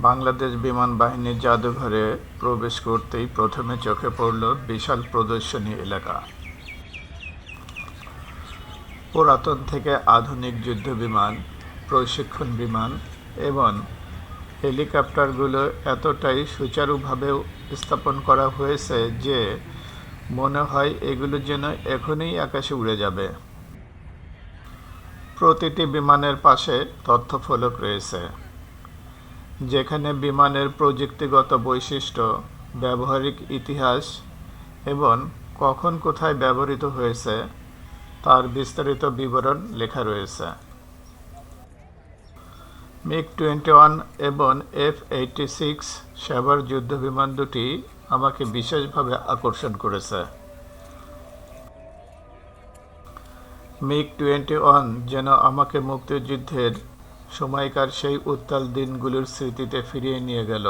বাংলাদেশ বিমান বাহিনীর জাদুঘরে প্রবেশ করতেই প্রথমে চোখে পড়ল বিশাল প্রদর্শনী এলাকা। পুরাতন থেকে আধুনিক যুদ্ধবিমান, প্রশিক্ষণ বিমান এবং হেলিকপ্টারগুলো এতটাই সুচারুভাবে স্থাপন করা হয়েছে যে মনে হয় এগুলো যেন এখনই আকাশে উড়ে যাবে। প্রতিটি বিমানের পাশে তথ্যফলক রয়েছে, যেখানে বিমানের প্রযুক্তিগত বৈশিষ্ট্য, ব্যবহারিক ইতিহাস এবং কখন কোথায় ব্যবহৃত হয়েছে তার বিস্তারিত বিবরণ লেখা রয়েছে। MiG-21 এবং F-86 সেবার যুদ্ধবিমান দুটি আমাকে বিশেষভাবে আকর্ষণ করেছে। MiG-21 যেন আমাকে মুক্তিযুদ্ধের সময়কার সেই উত্তাল দিনগুলোর স্মৃতিতে ফিরিয়ে নিয়ে গেল,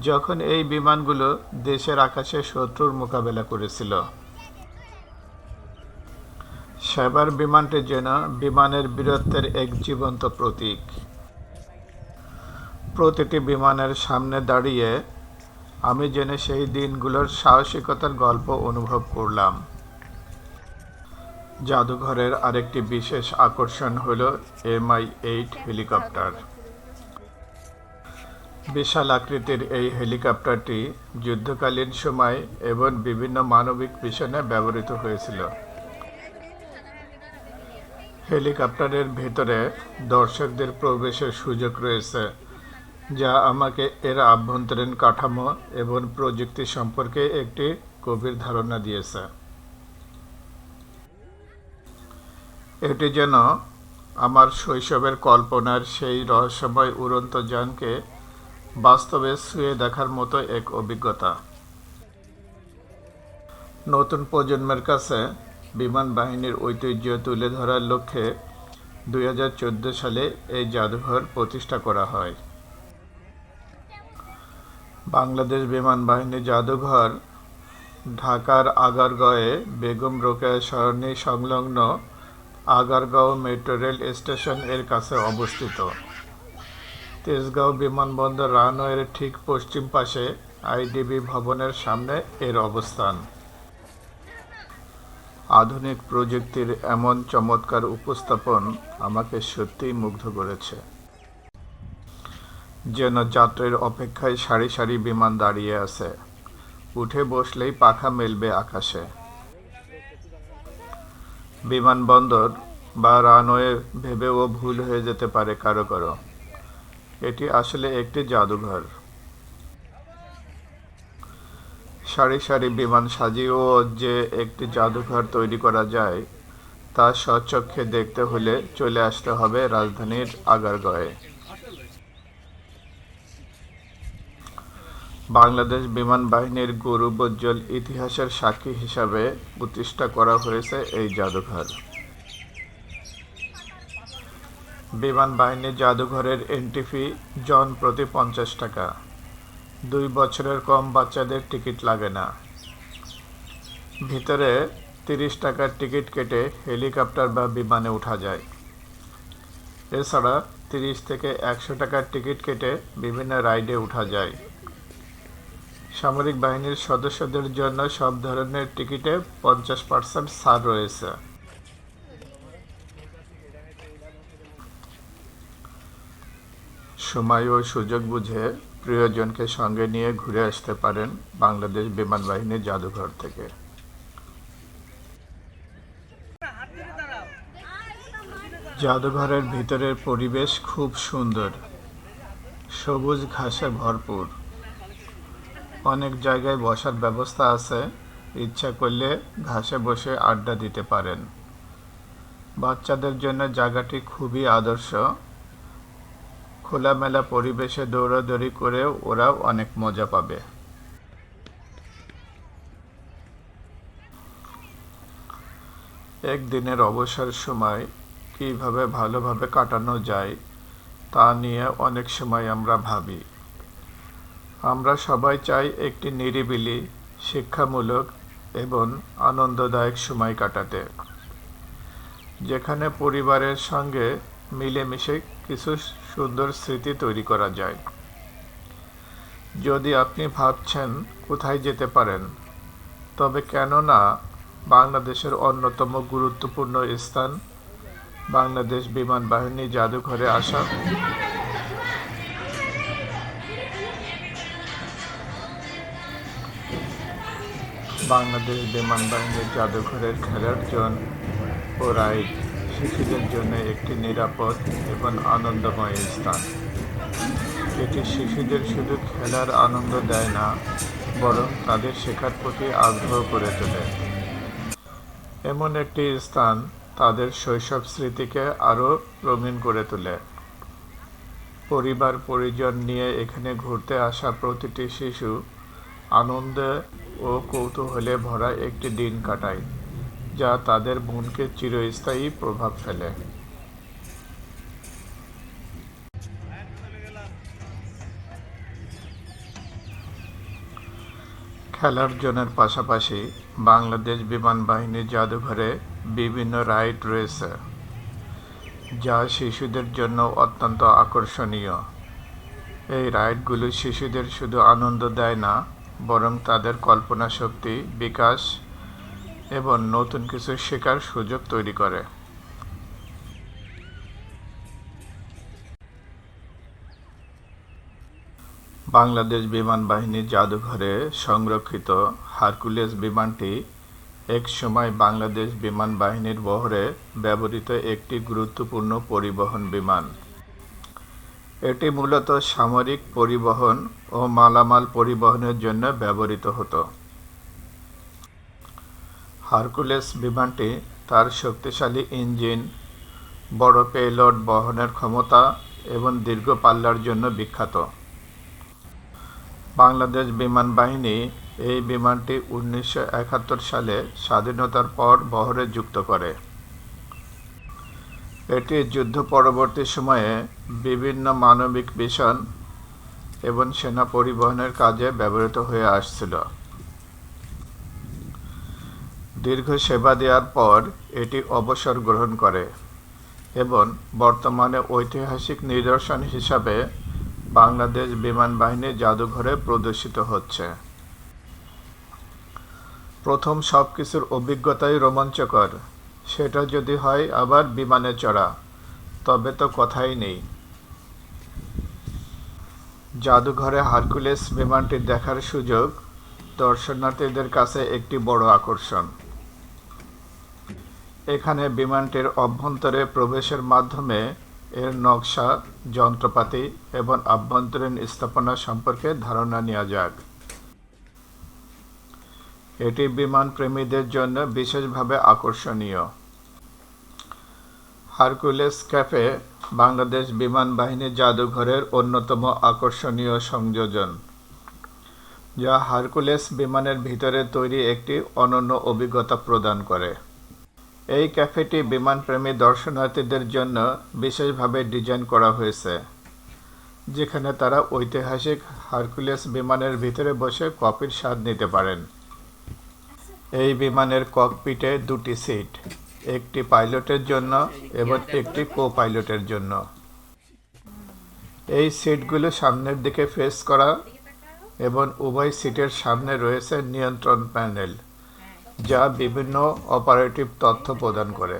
যখন এই বিমানগুলো দেশের আকাশে শত্রুর মোকাবেলা করেছিল। সেবার বিমানটি যেন বিমানের বীরত্বের এক জীবন্ত প্রতীক। প্রতিটি বিমানের সামনে দাঁড়িয়ে আমি যেন সেই দিনগুলোর সাহসিকতার গল্প অনুভব করলাম। জাদুঘরের আরেকটি বিশেষ আকর্ষণ হল Mi-8 হেলিকপ্টার। বিশাল আকৃতির এই হেলিকপ্টারটি যুদ্ধকালীন সময় এবং বিভিন্ন মানবিক মিশনে ব্যবহৃত হয়েছিল। হেলিকপ্টারের ভেতরে দর্শকদের প্রবেশের সুযোগ রয়েছে, যা আমাকে এর আভ্যন্তরীণ কাঠামো এবং প্রযুক্তি সম্পর্কে একটি গভীর ধারণা দিয়েছে। এটি যেন আমার শৈশবের কল্পনার সেই রহস্যময় উড়ন্ত যানকে বাস্তবে ছুঁয়ে দেখার মতো এক অভিজ্ঞতা। নতুন প্রজন্মের কাছে বিমান বাহিনীর ঐতিহ্য তুলে ধরার লক্ষ্যে 2014 সালে এই জাদুঘর প্রতিষ্ঠা করা হয়। বাংলাদেশ বিমান বাহিনী জাদুঘর ঢাকার আগারগাঁওয়ে বেগম রোকেয়া সরণি সংলগ্ন আগারগাঁও মেট্রো রেল স্টেশন এর কাছে অবস্থিত। তেজগাঁও বিমানবন্দর রানওয়ের ঠিক পশ্চিম পাশে আইডিবি ভবনের সামনে এর অবস্থান। আধুনিক প্রযুক্তির এমন চমৎকার উপস্থাপন আমাকে সত্যিই মুগ্ধ করেছে। যেন যাত্রীর অপেক্ষায় সারি সারি বিমান দাঁড়িয়ে আছে, উঠে বসলেই পাখা মেলবে আকাশে। বিমানবন্দর বা রানওয়ে ভেবেও ভুল হয়ে যেতে পারে কারো কারো। এটি আসলে একটি জাদুঘর। সারি সারি বিমান সাজিয়েও যে একটি জাদুঘর তৈরি করা যায় তা স্বচক্ষে দেখতে হলে চলে আসতে হবে রাজধানীর আগারগাঁওয়ে। বাংলাদেশ বিমান বাহিনীর গৌরবোজ্জ্বল ইতিহাসের সাক্ষী হিসাবে প্রতিষ্ঠা করা হয়েছে এই জাদুঘর। বিমান বাহিনী জাদুঘরের এন্ট্রি ফি জন প্রতি 50 টাকা। 2 বছরের কম বাচ্চাদের টিকিট লাগে না। ভিতরে 30 টাকার টিকিট কেটে হেলিকপ্টার বা বিমানে ওঠা যায়। এছাড়া 30 থেকে 100 টাকার টিকিট কেটে বিভিন্ন রাইডে ওঠা যায়। সামরিক বাহিনীর সদস্যদের জন্য সব ধরনের টিকিটে 50% ছাড় রয়েছে। সময় ও সুযোগ বুঝে প্রিয়জনকে সঙ্গে নিয়ে ঘুরে আসতে পারেন বাংলাদেশ বিমান বাহিনী জাদুঘর থেকে। জাদুঘরের ভিতরের পরিবেশ খুব সুন্দর, সবুজ ঘাসে ভরপুর। অনেক জায়গায় বসার ব্যবস্থা আছে, ইচ্ছা করলে ঘাসে বসে আড্ডা দিতে পারেন। বাচ্চাদের জন্য জায়গাটি খুবই আদর্শ। খোলামেলা পরিবেশে দৌড়াদৌড়ি করেও ওরা অনেক মজা পাবে। একদিনের অবসর সময় কিভাবে ভালোভাবে কাটানো যায় তা নিয়ে অনেক সময় আমরা ভাবি। আমরা সবাই চাই একটি নিরিবিলি, শিক্ষামূলক এবং আনন্দদায়ক সময় কাটাতে, যেখানে পরিবারের সঙ্গে মিলেমিশে কিছু সুন্দর স্মৃতি তৈরি করা যায়। যদি আপনি ভাবছেন কোথায় যেতে পারেন, তবে কেন না বাংলাদেশের অন্যতম গুরুত্বপূর্ণ স্থান বাংলাদেশ বিমান বাহিনী জাদুঘরে আসা। বাংলাদেশ বিমান বাহিনীর জাদুঘরের খেলার জোন ও রাইড শিশুদের জন্য একটি নিরাপদ এবং আনন্দময় স্থান। এটি শিশুদের শুধু খেলার আনন্দ দেয় না, বরং তাদের শেখার প্রতি আগ্রহ করে তোলে। এমন একটি স্থান তাদের শৈশব স্মৃতিকে আরও রঙিন করে তোলে। পরিবার পরিজন নিয়ে এখানে ঘুরতে আসা প্রতিটি শিশু আনন্দে ও কৌতূহলে ভরা একটি দিন কাটায়, যা তাদের মনকে চিরস্থায়ী প্রভাব ফেলে। খেলার জোনের পাশাপাশি বাংলাদেশ বিমান বাহিনীর জাদুঘরে বিভিন্ন রাইড রয়েছে, যা শিশুদের জন্য অত্যন্ত আকর্ষণীয়। এই রাইডগুলো শিশুদের শুধু আনন্দ দেয় না, বরং তাদের কল্পনা শক্তি বিকাশ এবং নতুন কিছু শেখার সুযোগ তৈরি করে। বাংলাদেশ বিমান বাহিনীর জাদুঘরে সংরক্ষিত হারকুলেস বিমানটি একসময় বাংলাদেশ বিমান বাহিনীর বহরে ব্যবহৃত একটি গুরুত্বপূর্ণ পরিবহন বিমান। এটি মূলত সামরিক পরিবহন ও মালামাল পরিবহনের জন্য ব্যবহৃত হতো। হারকুলেস বিমানটি তার শক্তিশালী ইঞ্জিন, বড় পেলোড বহনের ক্ষমতা এবং দীর্ঘ পাল্লার জন্য বিখ্যাত। বাংলাদেশ বিমান বাহিনী এই বিমানটি 1971 সালে স্বাধীনতার পর বহরে যুক্ত করে। এটি যুদ্ধ পরবর্তী সময়ে বিভিন্ন মানবিক মিশন এবং সেনা পরিবহনের কাজে ব্যবহৃত হয়ে আসছিল। দীর্ঘ সেবা দেওয়ার পর এটি অবসর গ্রহণ করে এবং বর্তমানে ঐতিহাসিক নিদর্শন হিসাবে বাংলাদেশ বিমান বাহিনীর জাদুঘরে প্রদর্শিত হচ্ছে। প্রথম সবকিছুর অভিজ্ঞতাই রোমাঞ্চকর, সেটা যদি হয় আবার বিমানে চড়া, তবে তো কথাই নেই। জাদুঘরে হারকুলেস বিমানটি দেখার সুযোগ দর্শনার্থীদের কাছে একটি বড় আকর্ষণ। এখানে বিমানটির অভ্যন্তরে প্রবেশের মাধ্যমে এর নকশা, যন্ত্রপাতি এবং আভ্যন্তরীণ স্থাপনা সম্পর্কে ধারণা নেওয়া যাক। এটি বিমান প্রেমীদের জন্য বিশেষভাবে আকর্ষণীয়। হারকুলেস ক্যাফে বাংলাদেশ বিমান বাহিনী জাদুঘরের অন্যতম আকর্ষণীয় সংযোজন, যা হারকুলেস বিমানের ভিতরে তৈরি একটি অনন্য অভিজ্ঞতা প্রদান করে। এই ক্যাফেটি বিমানপ্রেমী দর্শনার্থীদের জন্য বিশেষভাবে ডিজাইন করা হয়েছে, যেখানে তারা ঐতিহাসিক হারকুলেস বিমানের ভিতরে বসে কফির স্বাদ নিতে পারেন। এই বিমানের ককপিটে দুটি সিট, একটি পাইলটের জন্য এবং একটি কো-পাইলটের জন্য। এই সিটগুলো সামনের দিকে ফেস করা এবং উভয় সিটের সামনে রয়েছে নিয়ন্ত্রণ প্যানেল, যা বিভিন্ন অপারেটিভ তথ্য প্রদান করে।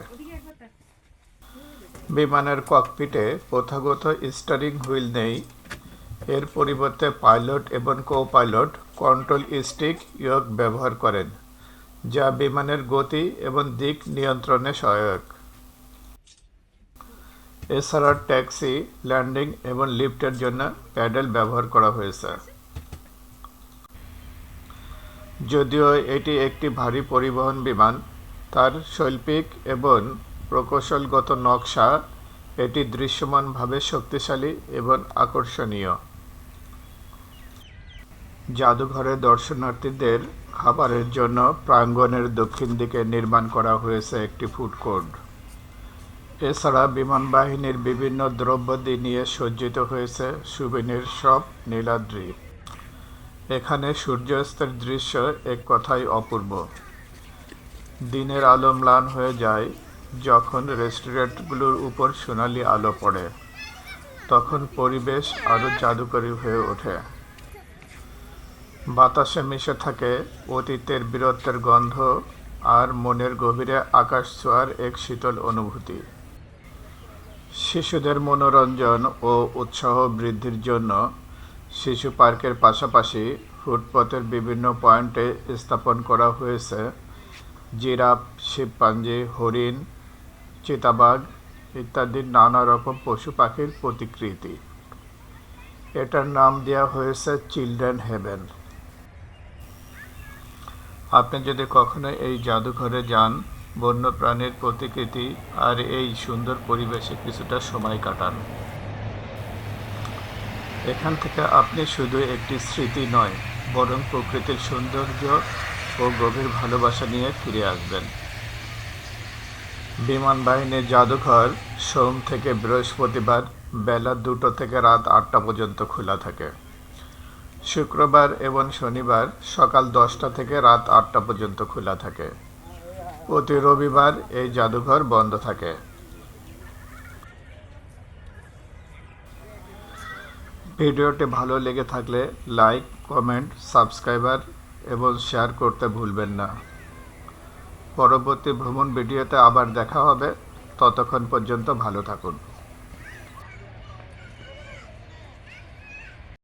বিমানের ককপিটে প্রথাগত স্টিয়ারিং হুইল নেই, এর পরিবর্তে পাইলট এবং কো-পাইলট কন্ট্রোল স্টিক ইয়ক ব্যবহার করেন, যা বিমানের গতি এবং দিক নিয়ন্ত্রণে সহায়ক। এছাড়া ট্যাক্সি, ল্যান্ডিং এবং লিফটের জন্য প্যাডেল ব্যবহার করা হয়েছে। যদিও এটি একটি ভারী পরিবহন বিমান, তার শৈল্পিক এবং প্রকৌশলগত নকশা এটি দৃশ্যমানভাবে শক্তিশালী এবং আকর্ষণীয়। জাদুঘরে দর্শনার্থীদের খাবারের জন্য প্রাঙ্গণের দক্ষিণ দিকে নির্মাণ করা হয়েছে একটি ফুড কোর্ট। এছাড়া বিমান বাহিনীর বিভিন্ন দ্রব্যাদি নিয়ে সজ্জিত হয়েছে সুভেনির শপ, নীলাদ্রি। এখানে সূর্যাস্তের দৃশ্য এক কথায় অপূর্ব। দিনের আলো ম্লান হয়ে যায় যখন রেস্টুরেন্টগুলোর উপর সোনালি আলো পড়ে, তখন পরিবেশ আরও জাদুকরী হয়ে ওঠে। বাতাসে মিশে থাকে অতীতের বীরত্বের গন্ধ আর মনের গভীরে আকাশ ছোঁয়ার এক শীতল অনুভূতি। শিশুদের মনোরঞ্জন ও উৎসাহ বৃদ্ধির জন্য শিশু পার্কের পাশাপাশি ফুটপাতের বিভিন্ন পয়েন্টে স্থাপন করা হয়েছে জিরাফ, শিম্পাঞ্জি, হরিণ, চিতাবাঘ ইত্যাদি নানা রকম পশু পাখির প্রতিকৃতি। এটার নাম দেওয়া হয়েছে চিলড্রেন হেভেন। আপনি যদি কখনো এই জাদুঘরে যান, বন্যপ্রাণীর প্রতিকৃতি আর এই সুন্দর পরিবেশে কিছুটা সময় কাটান, এখান থেকে আপনি শুধু একটি স্মৃতি নয়, বরং প্রকৃতির সৌন্দর্য ও গভীর ভালোবাসা নিয়ে ফিরে আসবেন। বিমান বাহিনীর জাদুঘর সোম থেকে বৃহস্পতিবার বেলা 2টা থেকে রাত 8টা পর্যন্ত খোলা থাকে। শুক্রবার এবং শনিবার সকাল 10টা থেকে রাত 8টা পর্যন্ত খোলা থাকে। প্রতি রবিবার এই জাদুঘর বন্ধ থাকে। ভিডিওটি ভালো লেগে থাকলে লাইক, কমেন্ট, সাবস্ক্রাইবার এবং শেয়ার করতে ভুলবেন না। পরবর্তী ভ্রমণ ভিডিওতে আবার দেখা হবে। ততক্ষণ পর্যন্ত ভালো থাকুন।